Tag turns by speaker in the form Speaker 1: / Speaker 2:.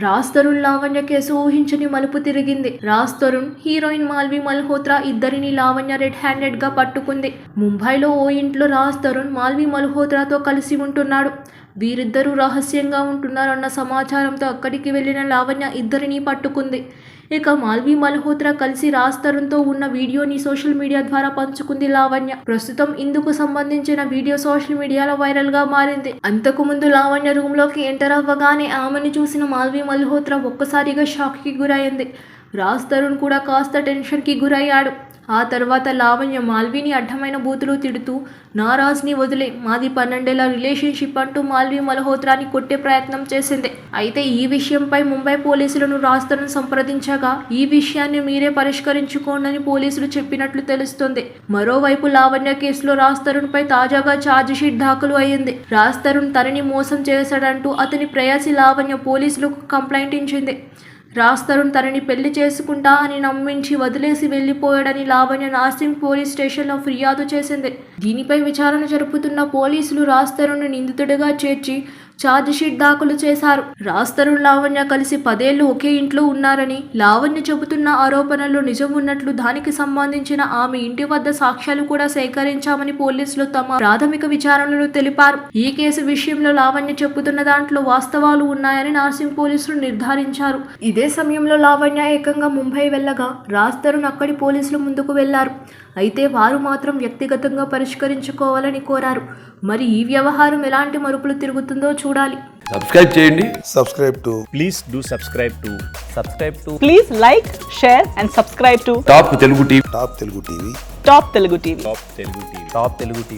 Speaker 1: Raj Tarun Lavanya case ఊహించని మలుపు తిరిగింది. రాజ్ తరుణ్, హీరోయిన్ మాల్వి మల్హోత్రా ఇద్దరిని లావణ్య రెడ్ హ్యాండెడ్ గా పట్టుకుంది. ముంబైలో ఓ ఇంట్లో రాజ్ తరుణ్ మాల్వి మల్హోత్రాతో కలిసి ఉంటున్నాడు. వీరిద్దరూ రహస్యంగా ఉంటున్నారన్న సమాచారంతో అక్కడికి వెళ్లిన లావణ్య ఇద్దరిని పట్టుకుంది. ఇక మాల్వి మల్హోత్రా కలిసి రాజ్ తరుణ్తో ఉన్న వీడియోని సోషల్ మీడియా ద్వారా పంచుకుంది లావణ్య. ప్రస్తుతం ఇందుకు సంబంధించిన వీడియో సోషల్ మీడియాలో వైరల్ గా మారింది. అంతకు ముందు లావణ్య రూమ్ లోకి ఎంటర్ అవ్వగానే ఆమెను చూసిన మాల్వి మల్హోత్రా ఒక్కసారిగా షాక్ కి గురైంది. రాజ్ తరుణ్ కూడా కాస్త టెన్షన్ కి గురయ్యాడు. ఆ తర్వాత లావణ్య మాల్విని అడ్డమైన బూతులు తిడుతూ, నా రాజ్ని వదిలే, మాది 12 ఏళ్ల రిలేషన్షిప్ అంటూ మాల్వి మల్హోత్రాని కొట్టే ప్రయత్నం చేసింది. అయితే ఈ విషయంపై ముంబై పోలీసులను రాజ్ తరుణ్ సంప్రదించగా ఈ విషయాన్ని మీరే పరిష్కరించుకోండి పోలీసులు చెప్పినట్లు తెలుస్తోంది. మరోవైపు లావణ్య కేసులో రాజ్ తరుణ్ పై తాజాగా ఛార్జ్ షీట్ దాఖలు అయ్యింది. రాజ్ తరుణ్ తనని మోసం చేశాడంటూ అతని ప్రేయసి లావణ్య పోలీసులకు కంప్లైంట్ ఇచ్చింది. రాజ్ తరుణ్ తనని పెళ్లి చేసుకుంటా అని నమ్మించి వదిలేసి వెళ్లిపోయాడని లావణ్య నార్సింగ్ పోలీస్ స్టేషన్లో ఫిర్యాదు చేసింది. దీనిపై విచారణ జరుపుతున్న పోలీసులు రాజ్ తరుణ్ను నిందితుడిగా చేర్చి ఛార్జ్ షీట్ దాఖలు చేశారు. రాజ్ తరుణ్ లావణ్య కలిసి 10 ఏళ్లు ఒకే ఇంట్లో ఉన్నారని, లావణ్య చెబుతున్న ఆరోపణల్లో నిజం ఉన్నట్లు, దానికి సంబంధించిన ఆమె ఇంటి వద్ద సాక్ష్యాలు కూడా సేకరించామని పోలీసులు తమ ప్రాథమిక విచారణలో తెలిపారు. ఈ కేసు విషయంలో లావణ్య చెబుతున్న దాంట్లో వాస్తవాలు ఉన్నాయని నార్సింగ్ పోలీసులు నిర్ధారించారు. ఇదే సమయంలో లావణ్య ఏకంగా ముంబై వెళ్ళగా రాజ్ తరుణ్ అక్కడి పోలీసుల ముందుకు వెళ్లారు. అయితే వారు మాత్రం వ్యక్తిగతంగా పరిష్కరించుకోవాలని కోరారు. మరి ఈ వ్యవహారం ఎలాంటి మలుపులు తిరుగుతుందో చూడాలి.
Speaker 2: సబ్స్క్రైబ్ చేయండి.
Speaker 3: Please do subscribe to. Please like, share and subscribe to
Speaker 2: top Telugu TV.
Speaker 3: Top Telugu TV.